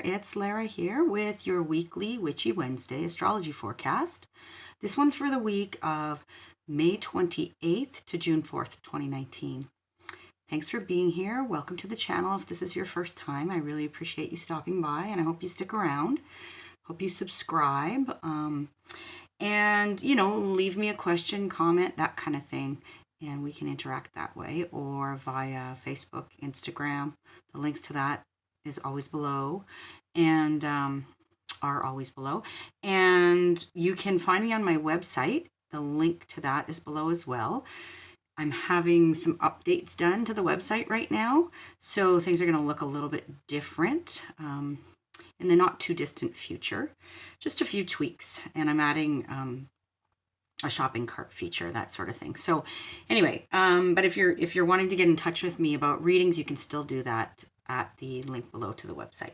it's Lara here with your weekly Witchy Wednesday astrology forecast. This one's for the week of May 28th to June 4th, 2019. Thanks for being here. Welcome to the channel. If this is your first time, I really appreciate you stopping by and I hope you stick around. Hope you subscribe and, leave me a question, comment, that kind of thing. And we can interact that way or via Facebook, Instagram. The links to that is always below and are always below. And you can find me on my website. The link to that is below as well. I'm having some updates done to the website right now. So things are going to look a little bit different in the not too distant future. Just a few tweaks. And I'm adding a shopping cart feature, that sort of thing. So anyway, but if you're wanting to get in touch with me about readings, you can still do that at the link below to the website.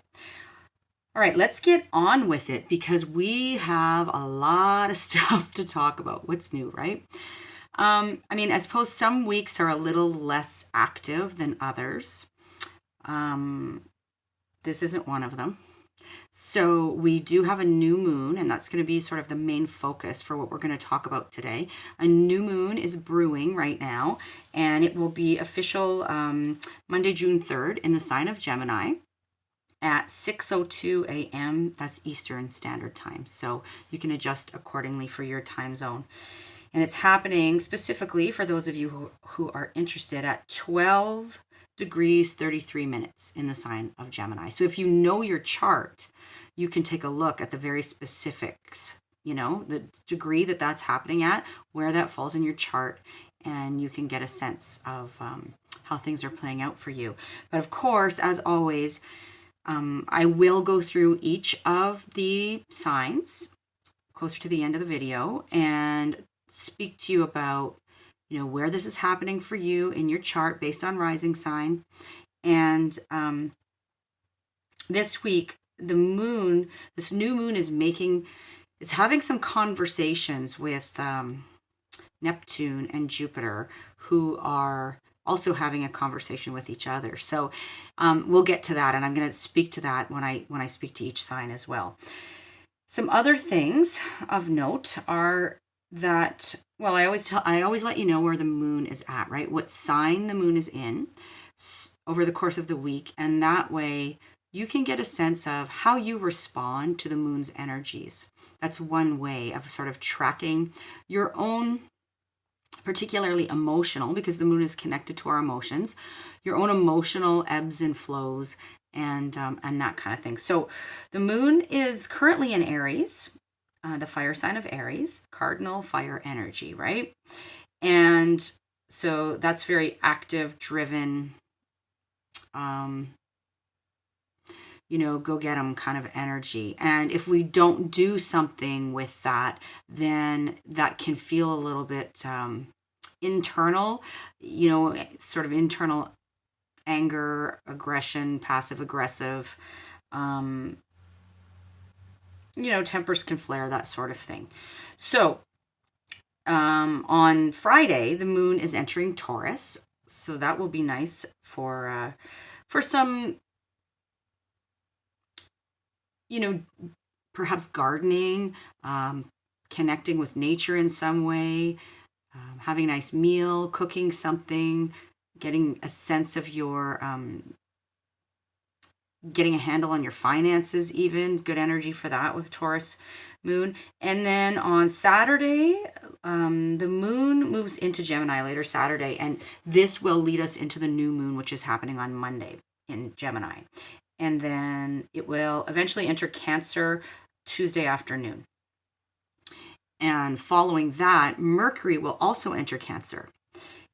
All right, let's get on with it because we have a lot of stuff to talk about. What's new, right? I suppose some weeks are a little less active than others. This isn't one of them. So we do have a new moon, and that's going to be sort of the main focus for what we're going to talk about today. A new moon is brewing right now, and it will be official Monday, June 3rd in the sign of Gemini at 6:02 a.m. That's Eastern Standard Time. So you can adjust accordingly for your time zone. And it's happening specifically for those of you who are interested at 12 degrees 33 minutes in the sign of Gemini. So if you know your chart, you can take a look at the very specifics, the degree that that's happening at, where that falls in your chart, and you can get a sense of how things are playing out for you. But of course, as always, I will go through each of the signs closer to the end of the video and speak to you about where this is happening for you in your chart based on rising sign. And this week, this new moon is having some conversations with Neptune and Jupiter, who are also having a conversation with each other. So we'll get to that, and I'm going to speak to that when I speak to each sign as well. Some other things of note are that, well, I always let you know where the moon is at, right? What sign the moon is in over the course of the week. And that way you can get a sense of how you respond to the moon's energies. That's one way of sort of tracking your own, particularly emotional, because the moon is connected to our emotions, your own emotional ebbs and flows and that kind of thing. So the moon is currently in Aries, the fire sign of Aries, cardinal fire energy, right? And so that's very active, driven, go get them kind of energy. And if we don't do something with that, then that can feel a little bit internal, sort of internal anger, aggression, passive aggressive, tempers can flare, that sort of thing. So on Friday, the moon is entering Taurus. So that will be nice for some, perhaps gardening, connecting with nature in some way, having a nice meal, cooking something, getting a sense of your getting a handle on your finances, even good energy for that with Taurus moon. And then on Saturday, the moon moves into Gemini later Saturday, and this will lead us into the new moon, which is happening on Monday in Gemini. And then it will eventually enter Cancer Tuesday afternoon. And following that, Mercury will also enter Cancer.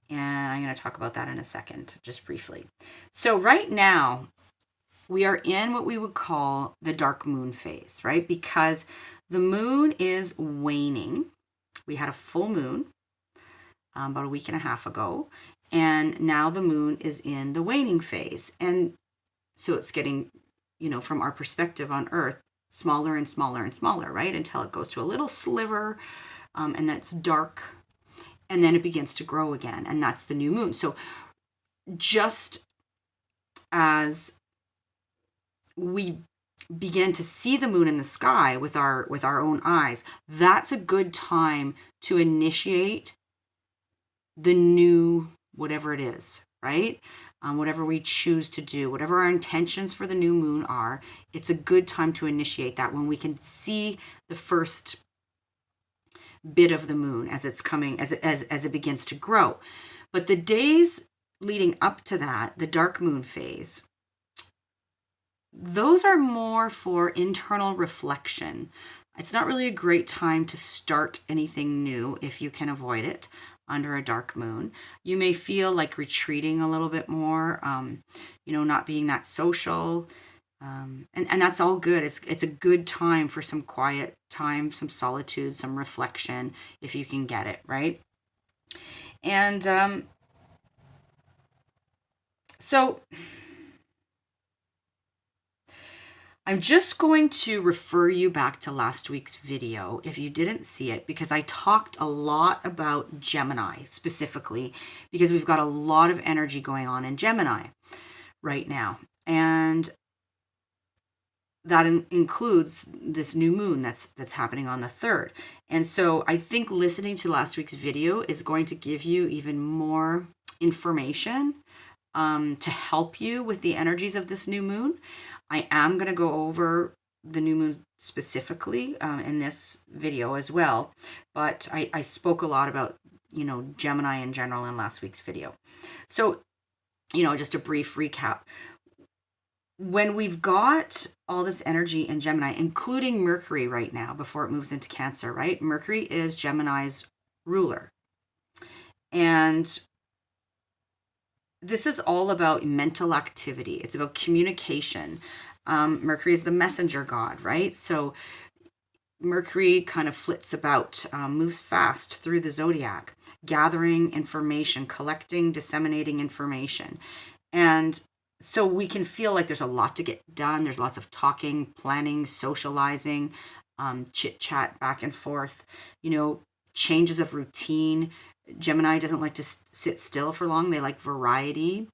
And I'm going to talk about that in a second, just briefly. So right now, we are in what we would call the dark moon phase, right? Because the moon is waning. We had a full moon about a week and a half ago, and now the moon is in the waning phase. And so it's getting, from our perspective on Earth, smaller and smaller and smaller, right? Until it goes to a little sliver, and then it's dark, and then it begins to grow again, and that's the new moon. So just as we begin to see the moon in the sky with our own eyes, that's a good time to initiate the new whatever it is, right? Whatever we choose to do, whatever our intentions for the new moon are, it's a good time to initiate that when we can see the first bit of the moon as it's coming, as it begins to grow. But the days leading up to that, the dark moon phase, those are more for internal reflection. It's not really a great time to start anything new if you can avoid it under a dark moon. You may feel like retreating a little bit more, not being that social. And that's all good. It's a good time for some quiet time, some solitude, some reflection, if you can get it, right? And so I'm just going to refer you back to last week's video if you didn't see it, because I talked a lot about Gemini specifically, because we've got a lot of energy going on in Gemini right now. And that includes this new moon that's happening on the 3rd. And so I think listening to last week's video is going to give you even more information to help you with the energies of this new moon. I am going to go over the new moon specifically in this video as well, but I spoke a lot about, Gemini in general in last week's video. So, just a brief recap. When we've got all this energy in Gemini, including Mercury right now, before it moves into Cancer, right? Mercury is Gemini's ruler. And this is all about mental activity. It's about communication. Mercury is the messenger god, right? So Mercury kind of flits about, moves fast through the zodiac, gathering information, collecting, disseminating information. And so we can feel like there's a lot to get done. There's lots of talking, planning, socializing, chit chat back and forth, changes of routine. Gemini doesn't like to sit still for long. They like variety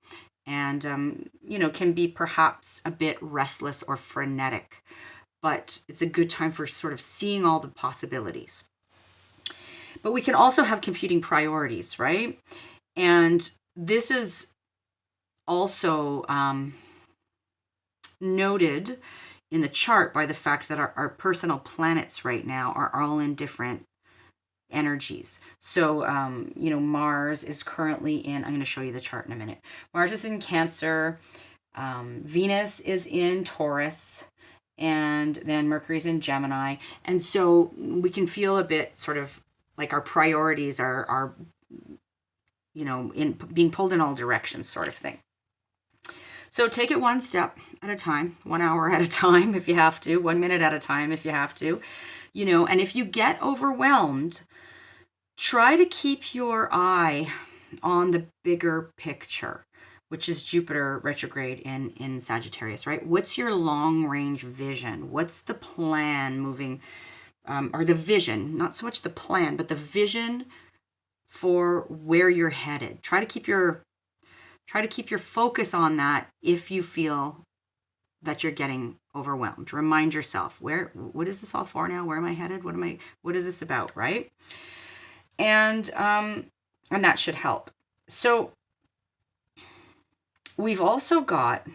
and, can be perhaps a bit restless or frenetic, but it's a good time for sort of seeing all the possibilities. But we can also have competing priorities, right? And this is also noted in the chart by the fact that our personal planets right now are all in different energies. So, Mars is currently in, I'm going to show you the chart in a minute. Mars is in Cancer, Venus is in Taurus, and then Mercury's in Gemini. And so we can feel a bit sort of like our priorities are in being pulled in all directions, sort of thing. So take it one step at a time, 1 hour at a time if you have to, 1 minute at a time if you have to, and if you get overwhelmed, try to keep your eye on the bigger picture, which is Jupiter retrograde in Sagittarius, right? What's your long range vision? What's the plan moving, or the vision, not so much the plan, but the vision for where you're headed. Try to keep your focus on that if you feel that you're getting overwhelmed. Remind yourself, what is this all for now? Where am I headed? What is this about, right? And that should help. So we've also got,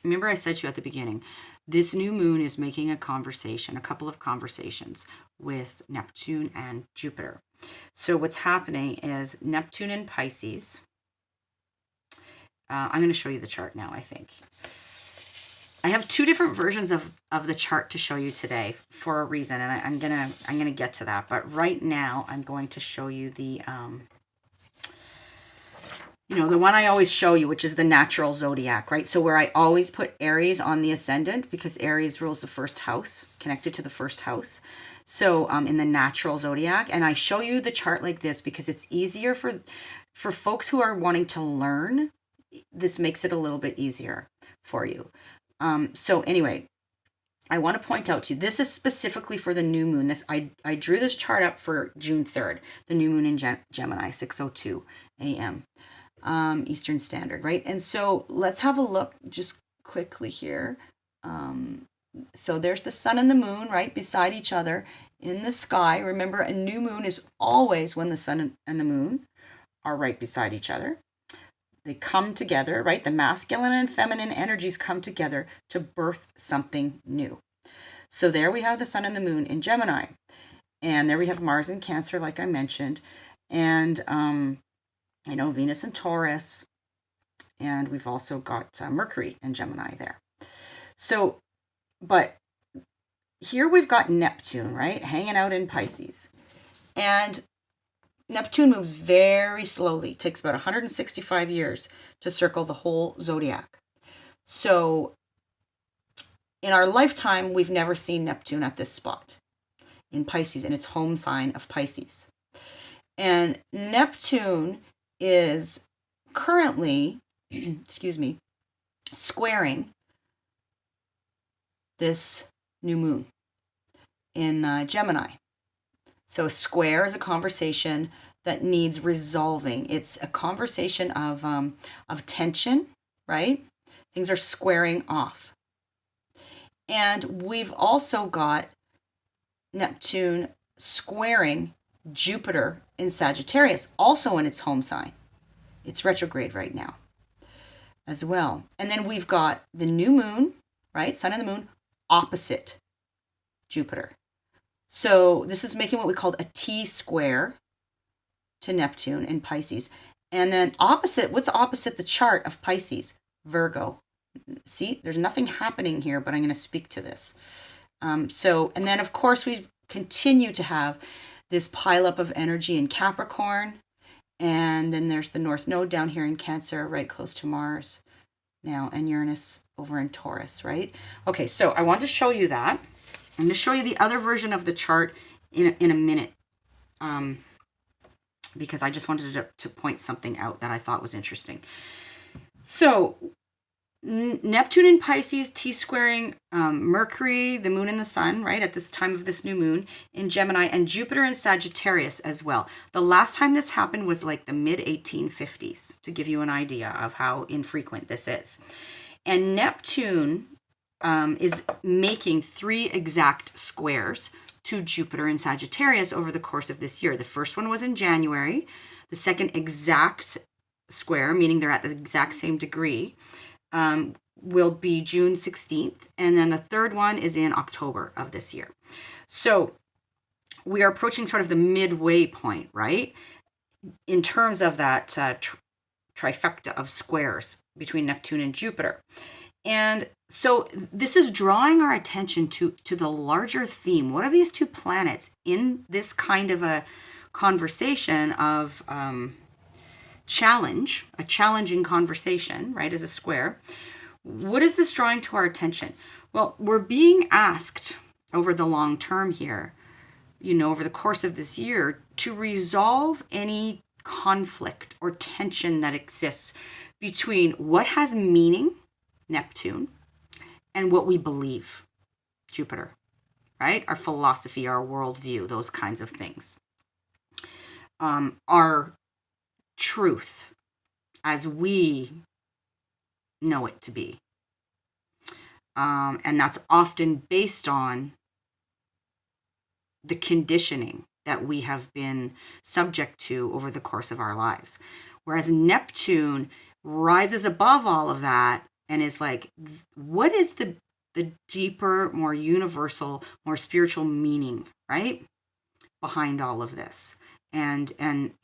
remember I said to you at the beginning, this new moon is making a couple of conversations with Neptune and Jupiter. So what's happening is Neptune in Pisces. I'm going to show you the chart now, I think. I have two different versions of the chart to show you today for a reason, and I'm gonna get to that. But right now, I'm going to show you the the one I always show you, which is the natural zodiac, right? So where I always put Aries on the ascendant, because Aries rules the first house, connected to the first house. So in the natural zodiac, and I show you the chart like this because it's easier for folks who are wanting to learn. This makes it a little bit easier for you. So anyway, I want to point out to you, this is specifically for the new moon. I drew this chart up for June 3rd, the new moon in Gemini, 6:02 a.m. Eastern Standard, right? And so let's have a look just quickly here. So there's the sun and the moon right beside each other in the sky. Remember, a new moon is always when the sun and the moon are right beside each other. They come together, right? The masculine and feminine energies come together to birth something new. So there we have the sun and the moon in Gemini. And there we have Mars in Cancer, like I mentioned. And, Venus in Taurus. And we've also got Mercury in Gemini there. So, but here we've got Neptune, right? Hanging out in Pisces. And Neptune moves very slowly. It takes about 165 years to circle the whole zodiac. So in our lifetime, we've never seen Neptune at this spot in Pisces, in its home sign of Pisces. And Neptune is currently, squaring this new moon in Gemini. So a square is a conversation that needs resolving. It's a conversation of tension, right? Things are squaring off. And we've also got Neptune squaring Jupiter in Sagittarius, also in its home sign. It's retrograde right now as well. And then we've got the new moon, right? Sun and the moon opposite Jupiter. So this is making what we call a T-square to Neptune in Pisces. And then what's opposite the chart of Pisces? Virgo. See, there's nothing happening here, but I'm going to speak to this. And then of course we continue to have this pileup of energy in Capricorn. And then there's the North Node down here in Cancer, right close to Mars now, and Uranus over in Taurus, right? Okay, so I want to show you that. I'm going to show you the other version of the chart in a minute, because I just wanted to point something out that I thought was interesting. So Neptune in Pisces, T-squaring Mercury, the moon and the sun, right, at this time of this new moon in Gemini, and Jupiter in Sagittarius as well. The last time this happened was like the mid-1850s, to give you an idea of how infrequent this is. And Neptune is making 3 exact squares to Jupiter in Sagittarius over the course of this year. The first one was in January. The second exact square, meaning they're at the exact same degree, will be June 16th. And then the third one is in October of this year. So we are approaching sort of the midway point, right? In terms of that trifecta of squares between Neptune and Jupiter. And so this is drawing our attention to the larger theme. What are these two planets in this kind of a conversation of a challenging conversation, right, as a square? What is this drawing to our attention? Well, we're being asked over the long term here, over the course of this year, to resolve any conflict or tension that exists between what has meaning, Neptune, and what we believe, Jupiter, right? Our philosophy, our worldview, those kinds of things. Our truth as we know it to be. And that's often based on the conditioning that we have been subject to over the course of our lives. Whereas Neptune rises above all of that and is like, what is the deeper, more universal, more spiritual meaning, right, behind all of this and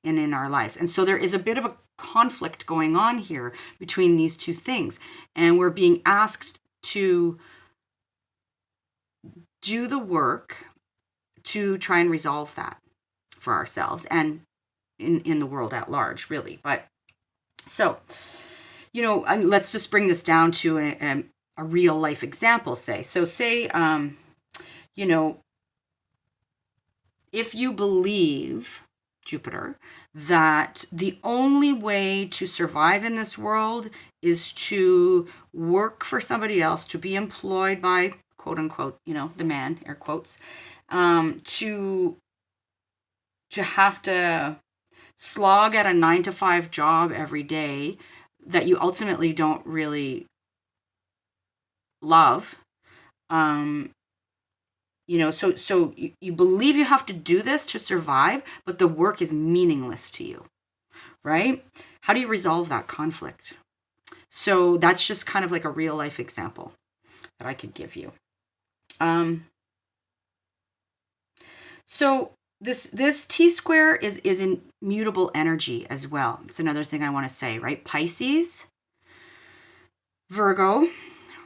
in our lives? And so there is a bit of a conflict going on here between these two things. And we're being asked to do the work to try and resolve that for ourselves and in the world at large, really. But so, let's just bring this down to a real life example, say. So say, if you believe, Jupiter, that the only way to survive in this world is to work for somebody else, to be employed by, quote unquote, the man, air quotes, to have to slog at a 9-to-5 job every day that you ultimately don't really love, So you believe you have to do this to survive, but the work is meaningless to you, right? How do you resolve that conflict? So that's just kind of like a real life example that I could give you. So this T-square is in mutable energy as well. It's another thing I want to say, right? Pisces, Virgo,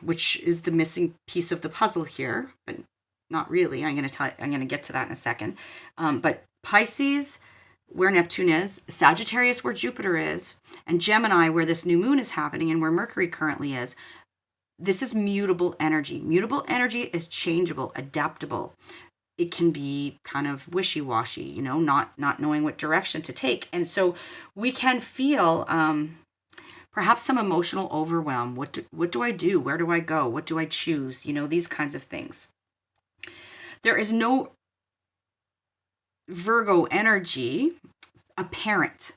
which is the missing piece of the puzzle here, but not really. I'm going to get to that in a second. But Pisces, where Neptune is, Sagittarius, where Jupiter is, and Gemini, where this new moon is happening and where Mercury currently is. This is mutable energy. Mutable energy is changeable, adaptable. It can be kind of wishy-washy, not knowing what direction to take. And so we can feel perhaps some emotional overwhelm. What do I do? Where do I go? What do I choose? These kinds of things. There is no Virgo energy apparent,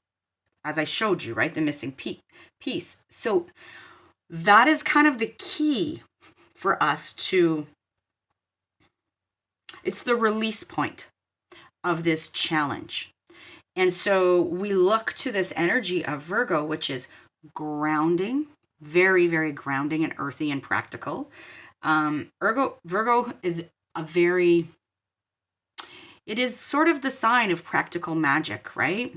as I showed you, right? The missing piece. So that is kind of the key for us to, it's the release point of this challenge. And so we look to this energy of Virgo, which is grounding, very, very grounding and earthy and practical. Virgo is it is sort of the sign of practical magic, right?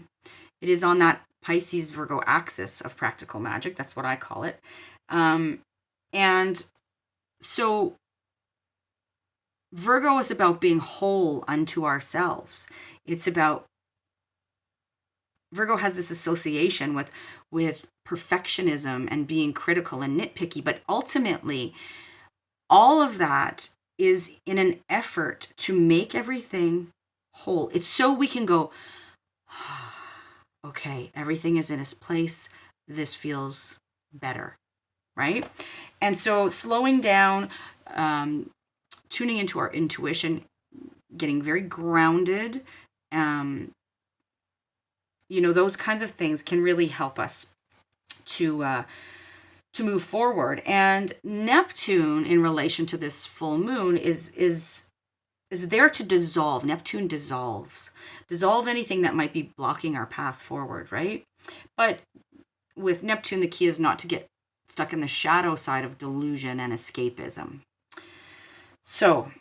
It is on that Pisces Virgo axis of practical magic. That's what I call it. And so Virgo is about being whole unto ourselves. Virgo has this association with perfectionism and being critical and nitpicky, but ultimately all of that is in an effort to make everything whole. It's so we can go, okay, everything is in its place. This feels better, right? And so slowing down, tuning into our intuition, getting very grounded, those kinds of things can really help us to move forward. And Neptune, in relation to this full moon, is there to dissolve. Neptune dissolve anything that might be blocking our path forward, right? But with Neptune, the key is not to get stuck in the shadow side of delusion and escapism. So,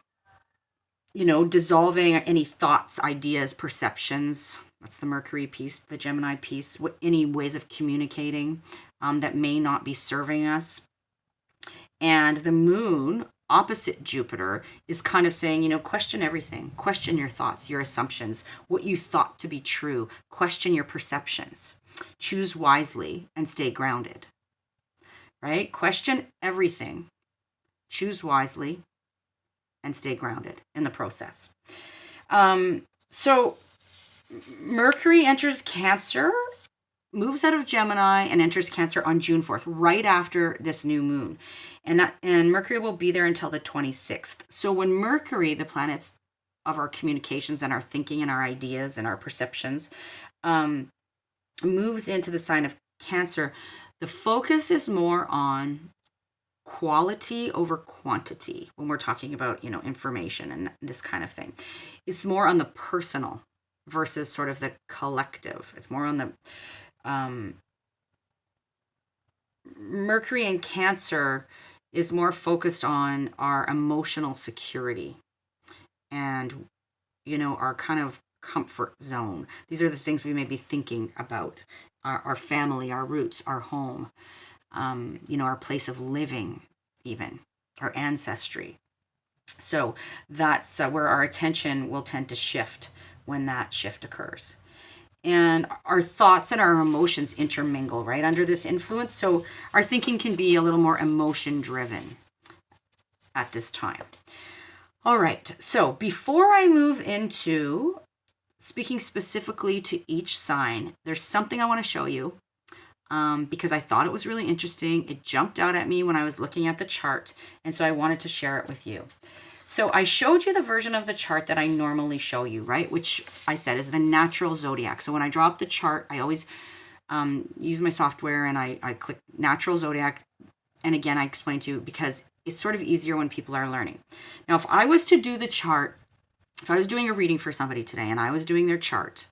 dissolving any thoughts, ideas, perceptions. That's the Mercury piece, the Gemini piece. Any ways of communicating that may not be serving us. And the moon, opposite Jupiter, is kind of saying, question everything. Question your thoughts, your assumptions, what you thought to be true. Question your perceptions. Choose wisely and stay grounded. Right? Question everything. Choose wisely and stay grounded in the process. So Mercury enters Cancer, moves out of Gemini and enters Cancer on June 4th, right after this new moon. And Mercury will be there until the 26th. So when Mercury, the planets of our communications and our thinking and our ideas and our perceptions, moves into the sign of Cancer, the focus is more on quality over quantity when we're talking about, information and this kind of thing. It's more on the personal versus sort of the collective. It's more on the Mercury in Cancer is more focused on our emotional security and, our kind of comfort zone. These are the things we may be thinking about, our family, our roots, our home, our place of living, even our ancestry. So that's where our attention will tend to shift when that shift occurs. And our thoughts and our emotions intermingle, right, under this influence. So our thinking can be a little more emotion driven at this time. All right. So before I move into speaking specifically to each sign, there's something I want to show you because I thought it was really interesting. It jumped out at me when I was looking at the chart. And so I wanted to share it with you. So I showed you the version of the chart that I normally show you, right? Which I said is the natural zodiac. So when I draw up the chart, I always use my software and I click natural zodiac. And again, I explained to you because it's sort of easier when people are learning. Now, if I was to do the chart, if I was doing a reading for somebody today and I was doing their chart,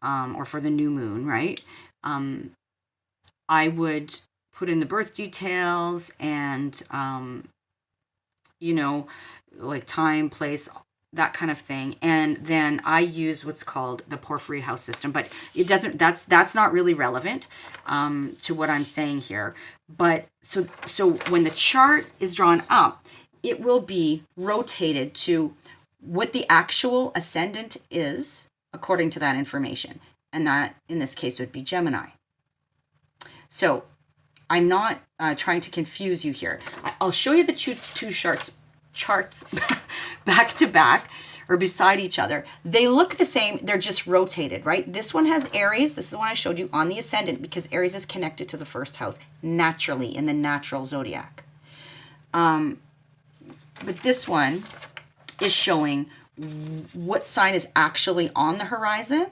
or for the new moon, right? I would put in the birth details and, like time, place, that kind of thing. And then I use what's called the porphyry house system, but it doesn't, that's not really relevant to what I'm saying here. But so when the chart is drawn up, it will be rotated to what the actual ascendant is according to that information. And that, in this case, would be Gemini. So I'm not trying to confuse you here. I'll show you the two charts back to back or beside each other. They look the same. They're just rotated, right? This one has Aries. This is the one I showed you on the ascendant because Aries is connected to the first house naturally in the natural zodiac. But this one is showing what sign is actually on the horizon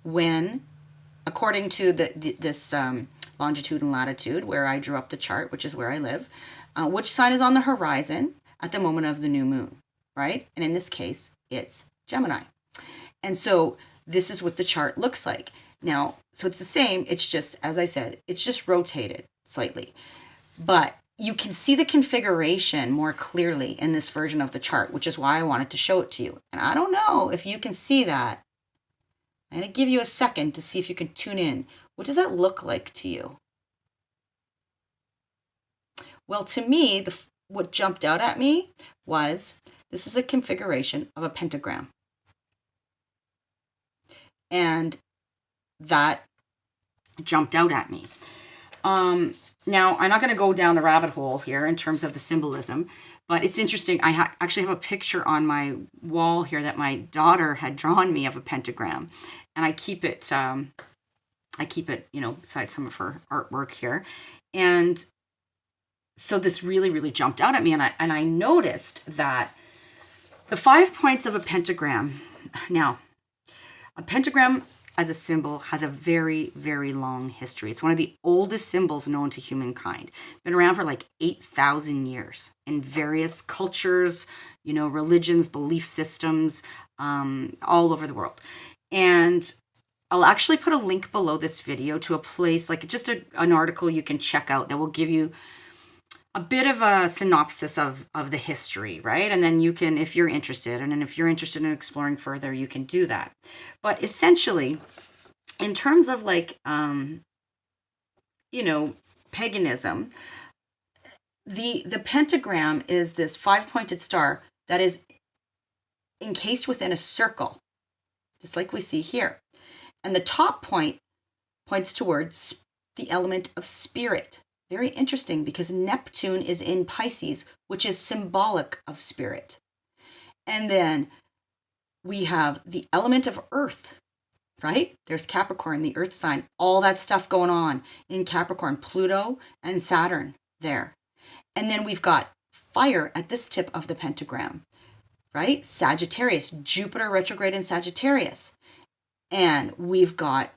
when, according to this longitude and latitude where I drew up the chart, which is where I live, which sign is on the horizon at the moment of the new moon, right? And in this case, it's Gemini. And so this is what the chart looks like. Now, so it's the same. It's just, as I said, it's just rotated slightly. But you can see the configuration more clearly in this version of the chart, which is why I wanted to show it to you. And I don't know if you can see that. I'm going to give you a second to see if you can tune in. What does that look like to you? Well, to me, what jumped out at me was this is a configuration of a pentagram. And that jumped out at me. Now, I'm not going to go down the rabbit hole here in terms of the symbolism, but it's interesting. I actually have a picture on my wall here that my daughter had drawn me of a pentagram, and I keep it, beside some of her artwork here. And so this really, really jumped out at me, and I noticed that the 5 points of a pentagram. Now, a pentagram as a symbol has a very, very long history. It's one of the oldest symbols known to humankind. It's been around for like 8,000 years in various cultures, religions, belief systems, all over the world. And I'll actually put a link below this video to a place, like just an article you can check out that will give you a bit of a synopsis of the history, right? And then you can, if you're interested, and then if you're interested in exploring further, you can do that. But essentially, in terms of paganism, the pentagram is this 5-pointed star that is encased within a circle, just like we see here. And the top point points towards the element of spirit. Very interesting because Neptune is in Pisces, which is symbolic of spirit. And then we have the element of earth, right? There's Capricorn, the earth sign, all that stuff going on in Capricorn, Pluto and Saturn there. And then we've got fire at this tip of the pentagram, right? Sagittarius, Jupiter retrograde in Sagittarius. And we've got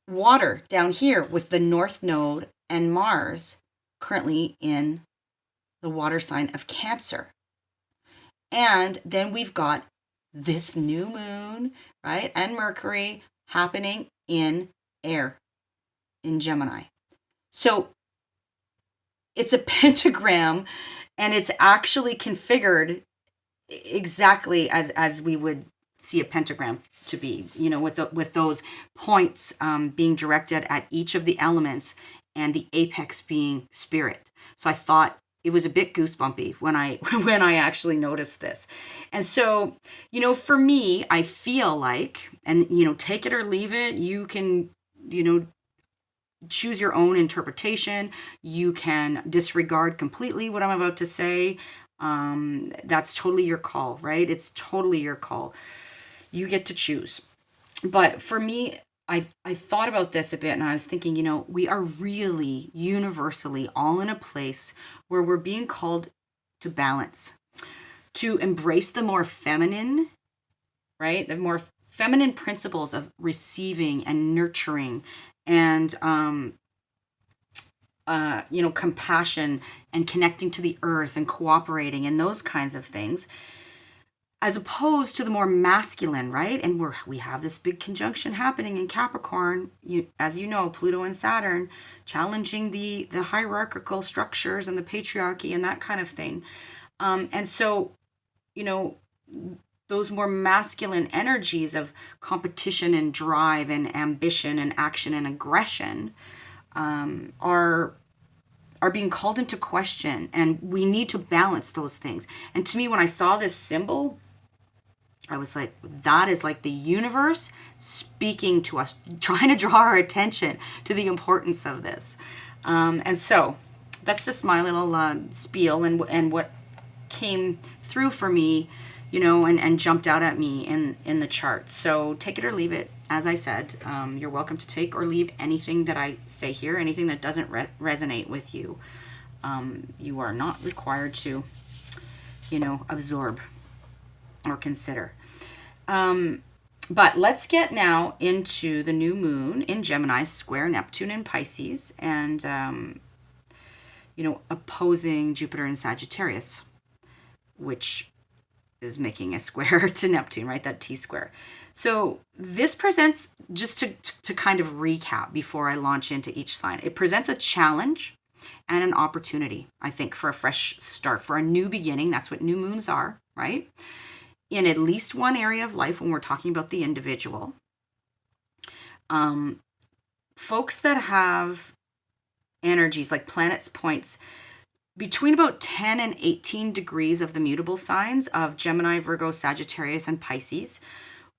water down here with the North Node and Mars currently in the water sign of Cancer. And then we've got this new moon, right? And Mercury happening in air, in Gemini. So it's a pentagram, and it's actually configured exactly as we would see a pentagram to be, with those points being directed at each of the elements and the apex being spirit. So I thought it was a bit goosebumpy when I actually noticed this. And so, for me, I feel like, and, take it or leave it, you can, choose your own interpretation. You can disregard completely what I'm about to say. That's totally your call, right? It's totally your call. You get to choose. But for me, I thought about this a bit, and I was thinking, we are really universally all in a place where we're being called to balance, to embrace the more feminine, right? The more feminine principles of receiving and nurturing and compassion and connecting to the earth and cooperating and those kinds of things, as opposed to the more masculine, right? And we have this big conjunction happening in Capricorn, as you know, Pluto and Saturn, challenging the hierarchical structures and the patriarchy and that kind of thing. And so, those more masculine energies of competition and drive and ambition and action and aggression are being called into question, and we need to balance those things. And to me, when I saw this symbol, I was like, that is like the universe speaking to us, trying to draw our attention to the importance of this. And so that's just my little spiel and what came through for me, and jumped out at me in the chart. So take it or leave it. As I said, you're welcome to take or leave anything that I say here, anything that doesn't resonate with you. You are not required to, absorb or consider. But let's get now into the new moon in Gemini, square Neptune and Pisces, and, opposing Jupiter and Sagittarius, which is making a square to Neptune, right? That T-square. So this presents, just to kind of recap before I launch into each sign, it presents a challenge and an opportunity, I think, for a fresh start, for a new beginning. That's what new moons are, right? In at least one area of life when we're talking about the individual. Folks that have energies like planets, points between about 10 and 18 degrees of the mutable signs of Gemini, Virgo, Sagittarius, and Pisces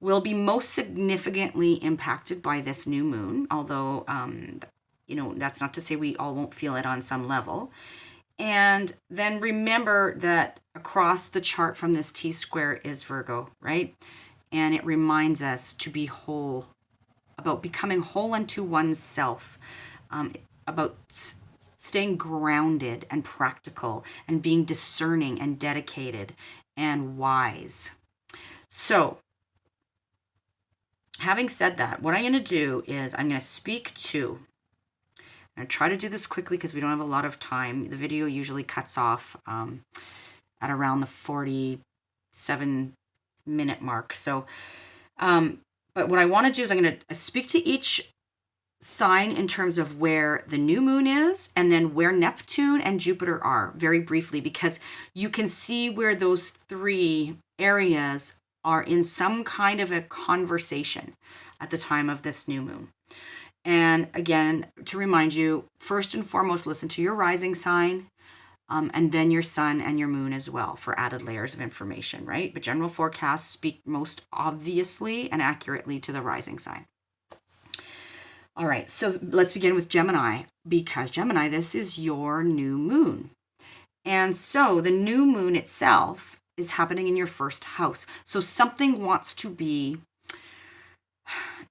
will be most significantly impacted by this new moon, although, that's not to say we all won't feel it on some level. And then remember that across the chart from this T-square is Virgo, right? And it reminds us to be whole, about becoming whole unto oneself, about staying grounded and practical and being discerning and dedicated and wise. So, having said that, what I'm going to do is I'm going to speak to, I'm going to try to do this quickly because we don't have a lot of time. The video usually cuts off at around the 47-minute mark. So, but what I want to do is I'm going to speak to each sign in terms of where the new moon is and then where Neptune and Jupiter are, very briefly, because you can see where those three areas are in some kind of a conversation at the time of this new moon. And again, to remind you, first and foremost, listen to your rising sign, and then your sun and your moon as well for added layers of information, right? But general forecasts speak most obviously and accurately to the rising sign. All right, so let's begin with Gemini, because Gemini, this is your new moon. And so the new moon itself is happening in your first house. So something wants to be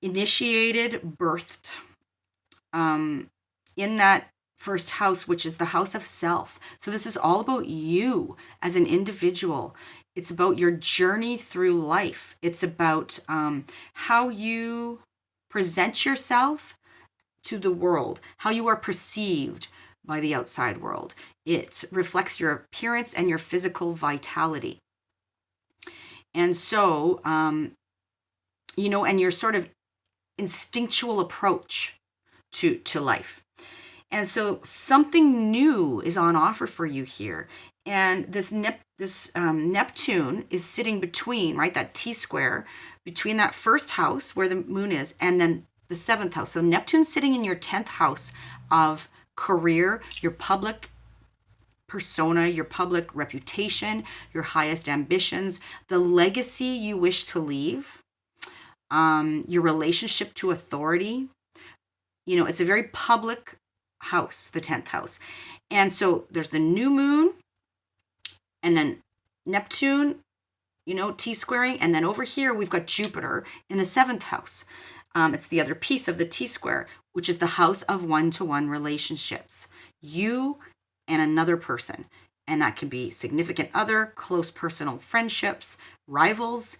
initiated, birthed in that first house, which is the house of self. So this is all about you as an individual. It's about your journey through life. It's about how you present yourself to the world, how you are perceived by the outside world. It reflects your appearance and your physical vitality. And so, and your sort of instinctual approach to life. And so something new is on offer for you here. And this Neptune is sitting between, right, that T-square, between that first house where the moon is and then the seventh house. So Neptune's sitting in your 10th house of career, your public persona, your public reputation, your highest ambitions, the legacy you wish to leave, your relationship to authority. It's a very public house, the 10th house. And so there's the new moon and then Neptune, T-squaring. And then over here, we've got Jupiter in the 7th house. It's the other piece of the T-square, which is the house of one-to-one relationships. You and another person. And that can be significant other, close personal friendships, rivals,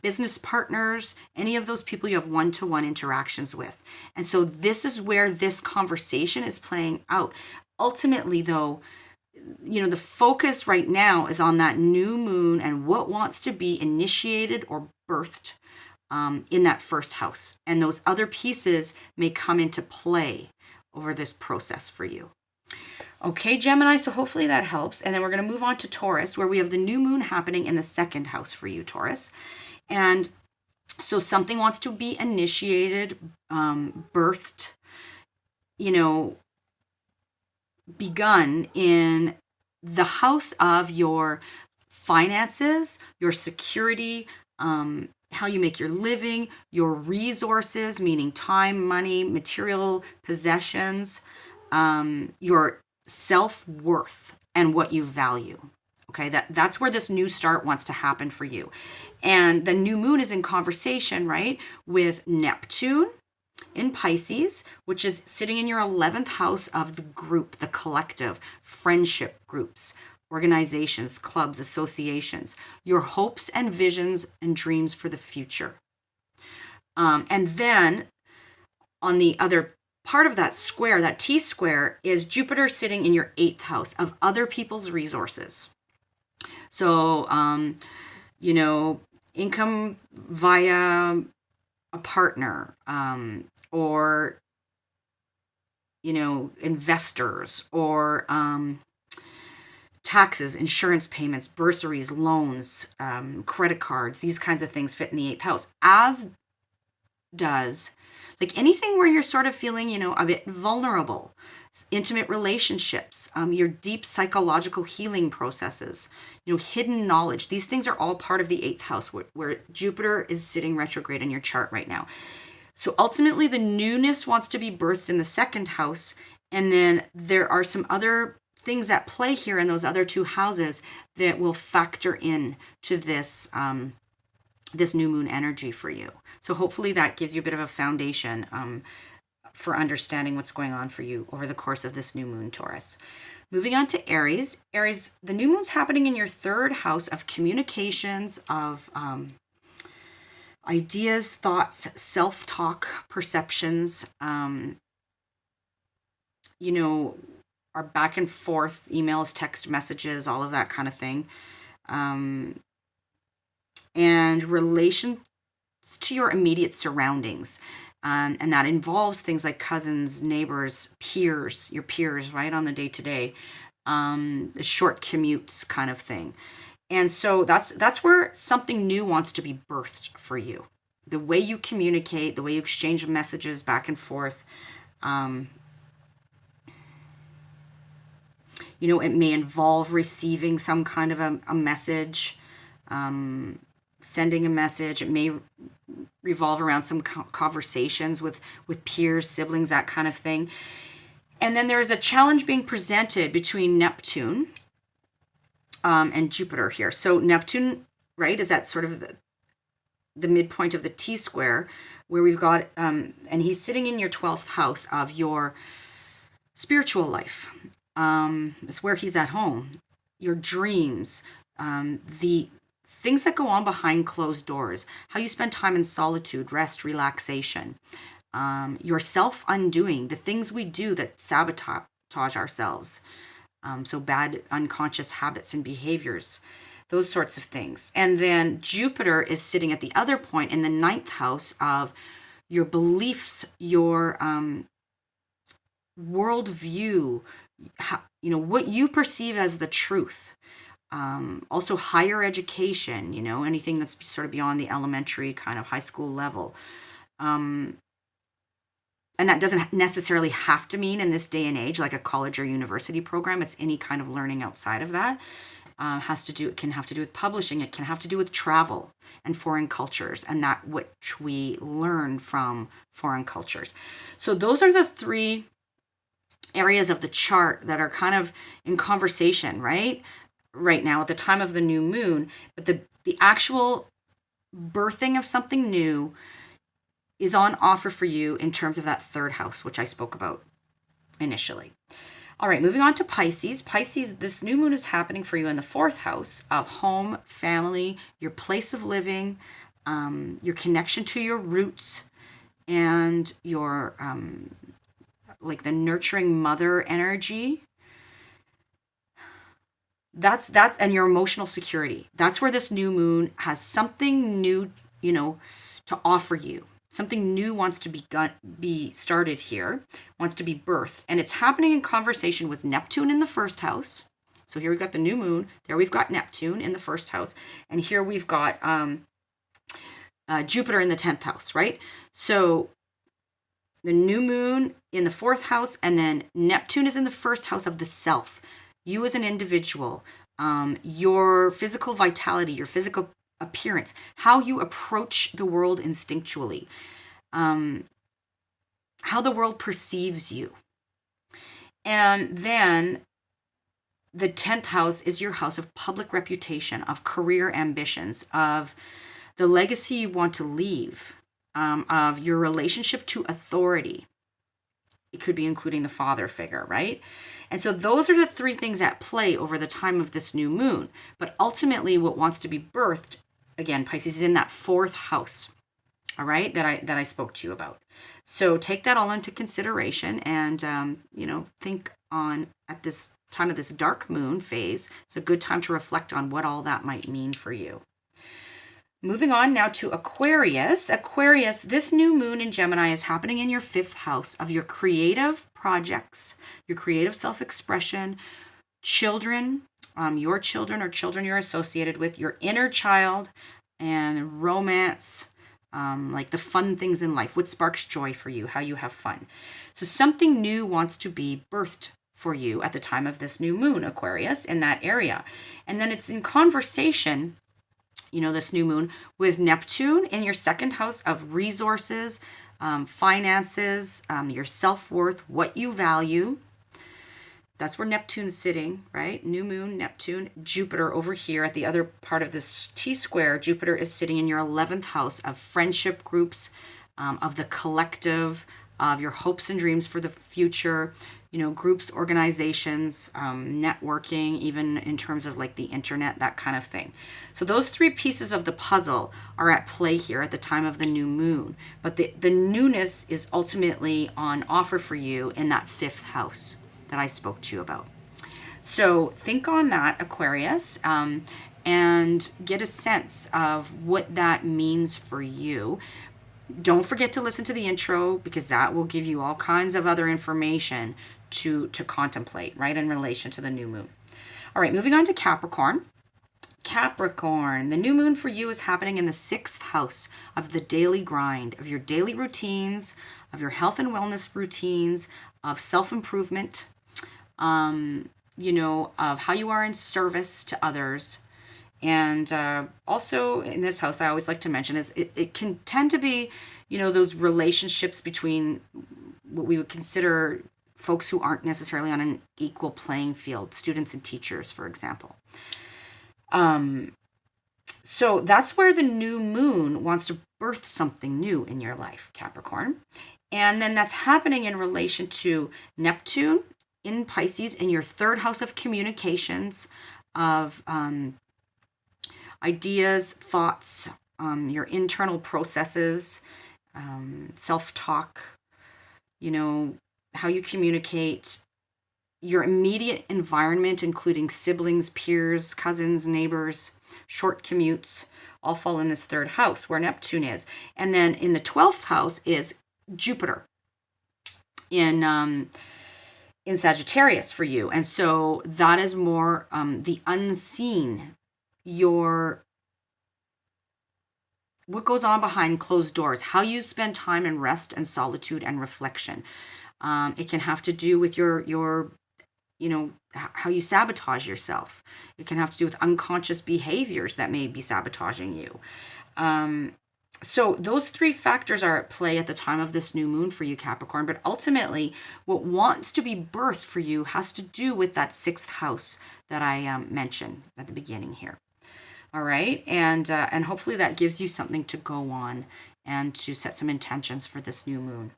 business partners, any of those people you have one-to-one interactions with. And so this is where this conversation is playing out. Ultimately, though, the focus right now is on that new moon and what wants to be initiated or birthed in that first house. And those other pieces may come into play over this process for you. Okay, Gemini, so hopefully that helps. And then we're going to move on to Taurus, where we have the new moon happening in the second house for you, Taurus. And so something wants to be initiated, birthed, begun in the house of your finances, your security, how you make your living, your resources, meaning time, money, material possessions, your self-worth and what you value. Okay, that's where this new start wants to happen for you. And the new moon is in conversation, right, with Neptune in Pisces, which is sitting in your 11th house of the group, the collective, friendship groups, organizations, clubs, associations, your hopes and visions and dreams for the future. And then on the other part of that square, that T-square, is Jupiter sitting in your 8th house of other people's resources. So, income via a partner, or, investors, or taxes, insurance payments, bursaries, loans, credit cards, these kinds of things fit in the 8th house, as does like anything where you're sort of feeling, a bit vulnerable, intimate relationships, your deep psychological healing processes, hidden knowledge. These things are all part of the 8th house where Jupiter is sitting retrograde in your chart right now. So ultimately, the newness wants to be birthed in the 2nd house. And then there are some other things at play here in those other 2 houses that will factor in to this this new moon energy for you. So hopefully that gives you a bit of a foundation for understanding what's going on for you over the course of this new moon, Taurus. Moving on to Aries. Aries, the new moon's happening in your 3rd house of communications, of ideas, thoughts, self-talk, perceptions, our back and forth, emails, text messages, all of that kind of thing. And relation to your immediate surroundings. And that involves things like cousins, neighbors, peers, your peers, right, on the day-to-day, the short commutes kind of thing. And so that's where something new wants to be birthed for you. The way you communicate, the way you exchange messages back and forth. It may involve receiving some kind of a message, sending a message. It may revolve around some conversations with peers, siblings, that kind of thing. And then there is a challenge being presented between Neptune and Jupiter here. So Neptune, right, is at sort of the midpoint of the T-square, where we've got, and he's sitting in your 12th house of your spiritual life. It's where he's at home. Your dreams, the things that go on behind closed doors, how you spend time in solitude, rest, relaxation, your self-undoing, the things we do that sabotage ourselves. So bad unconscious habits and behaviors, those sorts of things. And then Jupiter is sitting at the other point in the 9th house of your beliefs, your worldview, what you perceive as the truth. Also higher education, anything that's sort of beyond the elementary kind of high school level. And that doesn't necessarily have to mean in this day and age, like a college or university program. It's any kind of learning outside of that. It can have to do with publishing. It can have to do with travel and foreign cultures and that which we learn from foreign cultures. So those are the 3 areas of the chart that are kind of in conversation, right now at the time of the new moon. But the actual birthing of something new is on offer for you in terms of that 3rd house, which I spoke about initially. All right, moving on to Pisces. Pisces, this new moon is happening for you in the 4th house of home, family, your place of living, your connection to your roots, and your like the nurturing mother energy. That's and your emotional security. That's where this new moon has something new, to offer you. Something new wants to be started here, wants to be birthed. And it's happening in conversation with Neptune in the 1st house. So here we've got the new moon. There we've got Neptune in the 1st house. And here we've got Jupiter in the 10th house, right? So the new moon in the 4th house, and then Neptune is in the 1st house of the self. You as an individual, your physical vitality, your physical appearance, how you approach the world instinctually, how the world perceives you. And then the 10th house is your house of public reputation, of career ambitions, of the legacy you want to leave, of your relationship to authority. It could be including the father figure, right? And so those are the 3 things at play over the time of this new moon. But ultimately, what wants to be birthed, again, Pisces is in that 4th house, all right, that I spoke to you about. So take that all into consideration and, think on at this time of this dark moon phase. It's a good time to reflect on what all that might mean for you. Moving on now to Aquarius. Aquarius, this new moon in Gemini is happening in your 5th house of your creative projects, your creative self-expression, children, your children or children you're associated with, your inner child, and romance, like the fun things in life, what sparks joy for you, how you have fun. So something new wants to be birthed for you at the time of this new moon, Aquarius, in that area. And then it's in conversation, this new moon with Neptune in your 2nd house of resources, finances, your self-worth, what you value. That's where Neptune's sitting, right? New moon, Neptune, Jupiter over here at the other part of this T-square. Jupiter is sitting in your 11th house of friendship groups, of the collective, of your hopes and dreams for the future, groups, organizations, networking, even in terms of like the internet, that kind of thing. So those 3 pieces of the puzzle are at play here at the time of the new moon. But the newness is ultimately on offer for you in that 5th house that I spoke to you about. So think on that, Aquarius, and get a sense of what that means for you. Don't forget to listen to the intro, because that will give you all kinds of other information to contemplate, right, in relation to the new moon. All right, moving on to Capricorn. Capricorn, the new moon for you is happening in the 6th house of the daily grind, of your daily routines, of your health and wellness routines, of self-improvement, of how you are in service to others. And also in this house, I always like to mention is it can tend to be, those relationships between what we would consider folks who aren't necessarily on an equal playing field, students and teachers, for example. So that's where the new moon wants to birth something new in your life, Capricorn. And then that's happening in relation to Neptune in Pisces in your 3rd house of communications, of ideas, thoughts, your internal processes, self-talk, how you communicate, your immediate environment, including siblings, peers, cousins, neighbors, short commutes, all fall in this 3rd house where Neptune is. And then in the 12th house is Jupiter in Sagittarius for you. And so that is more the unseen, what goes on behind closed doors, how you spend time in rest and solitude and reflection. It can have to do with your how you sabotage yourself. It can have to do with unconscious behaviors that may be sabotaging you. So those 3 factors are at play at the time of this new moon for you, Capricorn. But ultimately, what wants to be birthed for you has to do with that 6th house that I mentioned at the beginning here. All right, and hopefully that gives you something to go on and to set some intentions for this new moon.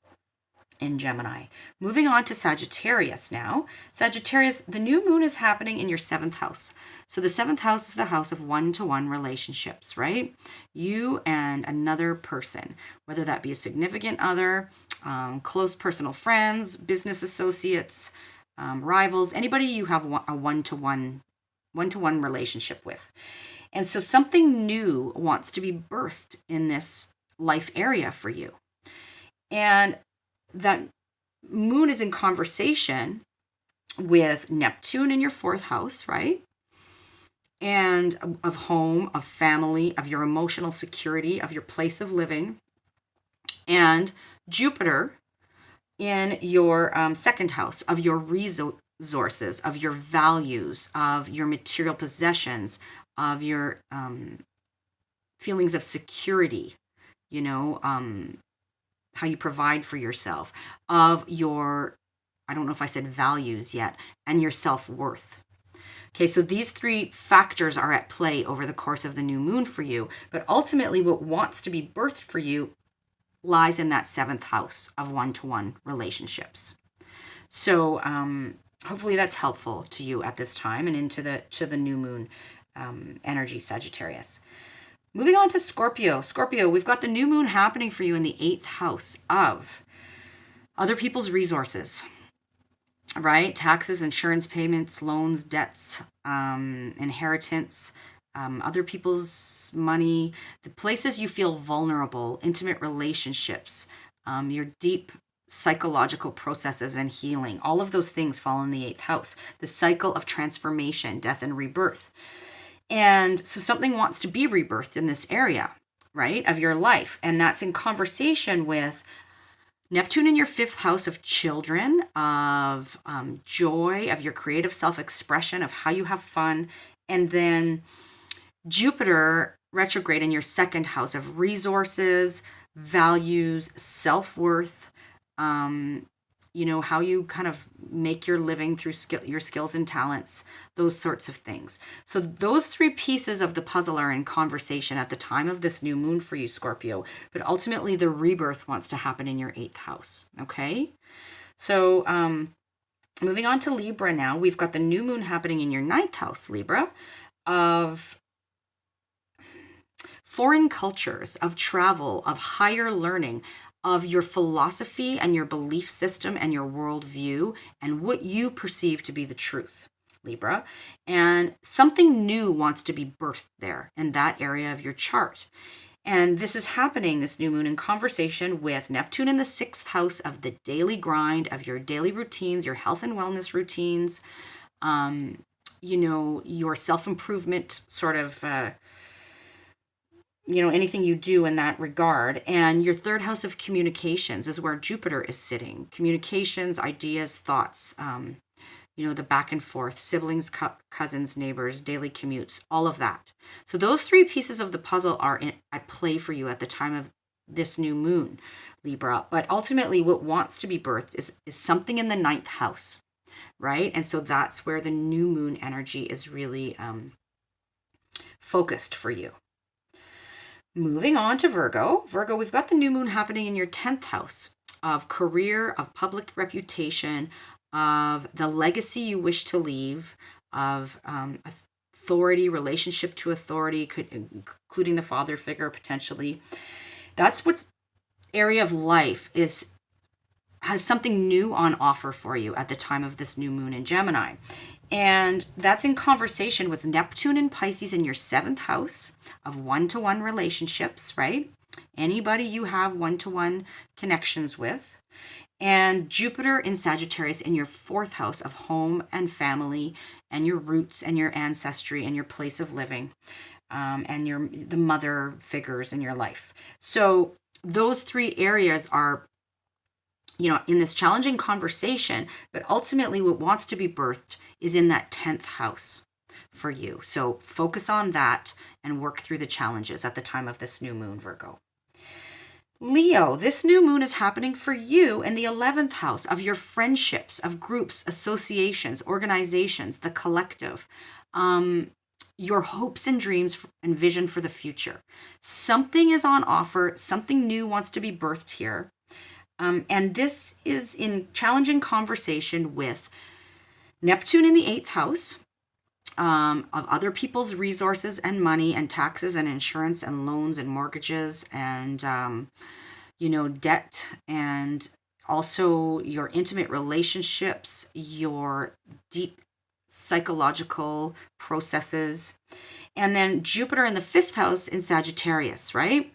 in Gemini. Moving on to Sagittarius now. Sagittarius, the new moon is happening in your 7th house. So the 7th house is the house of one-to-one relationships, right? You and another person, whether that be a significant other, close personal friends, business associates, rivals, anybody you have a one-to-one relationship with. And so something new wants to be birthed in this life area for you. And that moon is in conversation with Neptune in your 4th house, right? And of home, of family, of your emotional security, of your place of living. And Jupiter in your 2nd house, of your resources, of your values, of your material possessions, of your feelings of security, how you provide for yourself, of your, I don't know if I said values yet, and your self-worth. Okay, so these 3 factors are at play over the course of the new moon for you, but ultimately what wants to be birthed for you lies in that 7th house of one-to-one relationships. So hopefully that's helpful to you at this time and into the new moon energy, Sagittarius. Moving on to Scorpio. Scorpio, we've got the new moon happening for you in the 8th house of other people's resources, right? Taxes, insurance payments, loans, debts, inheritance, other people's money, the places you feel vulnerable, intimate relationships, your deep psychological processes and healing. All of those things fall in the 8th house. The cycle of transformation, death, and rebirth. And so something wants to be rebirthed in this area, right, of your life. And that's in conversation with Neptune in your 5th house of children, of joy, of your creative self-expression, of how you have fun. And then Jupiter retrograde in your 2nd house of resources, values, self-worth, how you kind of make your living through your skills and talents, those sorts of things. So those 3 pieces of the puzzle are in conversation at the time of this new moon for you, Scorpio. But ultimately, the rebirth wants to happen in your 8th house, okay? So moving on to Libra now, we've got the new moon happening in your 9th house, Libra, of foreign cultures, of travel, of higher learning, of your philosophy and your belief system and your worldview and what you perceive to be the truth, Libra. And something new wants to be birthed there in that area of your chart. And this is happening, this new moon, in conversation with Neptune in the 6th house of the daily grind, of your daily routines, your health and wellness routines, your self-improvement sort of anything you do in that regard. And your 3rd house of communications is where Jupiter is sitting. Communications, ideas, thoughts, the back and forth, siblings, cousins, neighbors, daily commutes, all of that. So those 3 pieces of the puzzle are at play for you at the time of this new moon, Libra. But ultimately, what wants to be birthed is something in the 9th house, right? And so that's where the new moon energy is really focused for you. Moving on to Virgo. Virgo, we've got the new moon happening in your 10th house of career, of public reputation, of the legacy you wish to leave, of authority, relationship to authority, including the father figure potentially. That's what area of life has something new on offer for you at the time of this new moon in Gemini. And that's in conversation with Neptune and Pisces in your 7th house of one-to-one relationships, right? Anybody you have one-to-one connections with. And Jupiter in Sagittarius in your 4th house of home and family and your roots and your ancestry and your place of living, and the mother figures in your life. So those 3 areas are in this challenging conversation, but ultimately what wants to be birthed is in that 10th house for you. So focus on that and work through the challenges at the time of this new moon, Virgo. Leo, this new moon is happening for you in the 11th house of your friendships, of groups, associations, organizations, the collective, your hopes and dreams and vision for the future. Something is on offer. Something new wants to be birthed here. And this is in challenging conversation with Neptune in the 8th house, of other people's resources and money and taxes and insurance and loans and mortgages and, debt, and also your intimate relationships, your deep psychological processes. And then Jupiter in the 5th house in Sagittarius, right?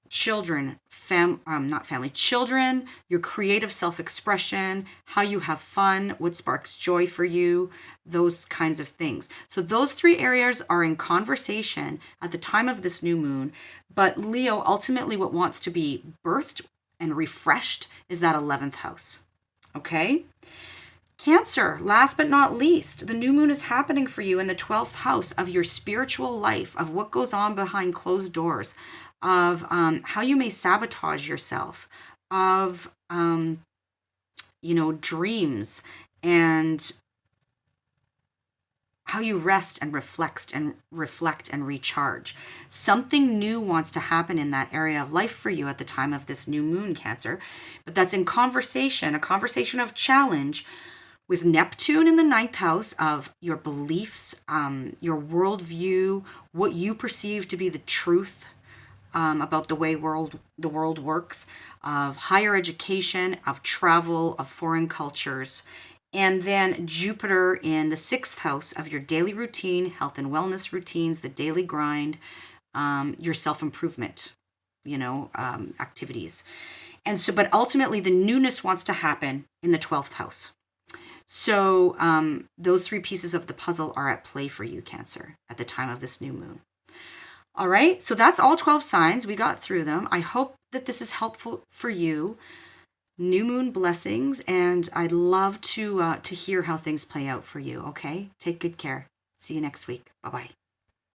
Children, not family, children, your creative self-expression, how you have fun, what sparks joy for you, those kinds of things. So those 3 areas are in conversation at the time of this new moon. But Leo, ultimately what wants to be birthed and refreshed is that 11th house. Okay? Cancer, last but not least, the new moon is happening for you in the 12th house of your spiritual life, of what goes on behind closed doors, of how you may sabotage yourself, of, dreams, and how you rest and reflect and recharge. Something new wants to happen in that area of life for you at the time of this new moon, Cancer. But that's in conversation, a conversation of challenge with Neptune in the 9th house of your beliefs, your worldview, what you perceive to be the truth about the way the world works, of higher education, of travel, of foreign cultures. And then Jupiter in the 6th house of your daily routine, health and wellness routines, the daily grind, your self-improvement, activities. And so, but ultimately the newness wants to happen in the 12th house. So those 3 pieces of the puzzle are at play for you, Cancer, at the time of this new moon. All right, so that's all 12 signs. We got through them. I hope that this is helpful for you. New moon blessings, and I'd love to hear how things play out for you, okay? Take good care. See you next week. Bye-bye.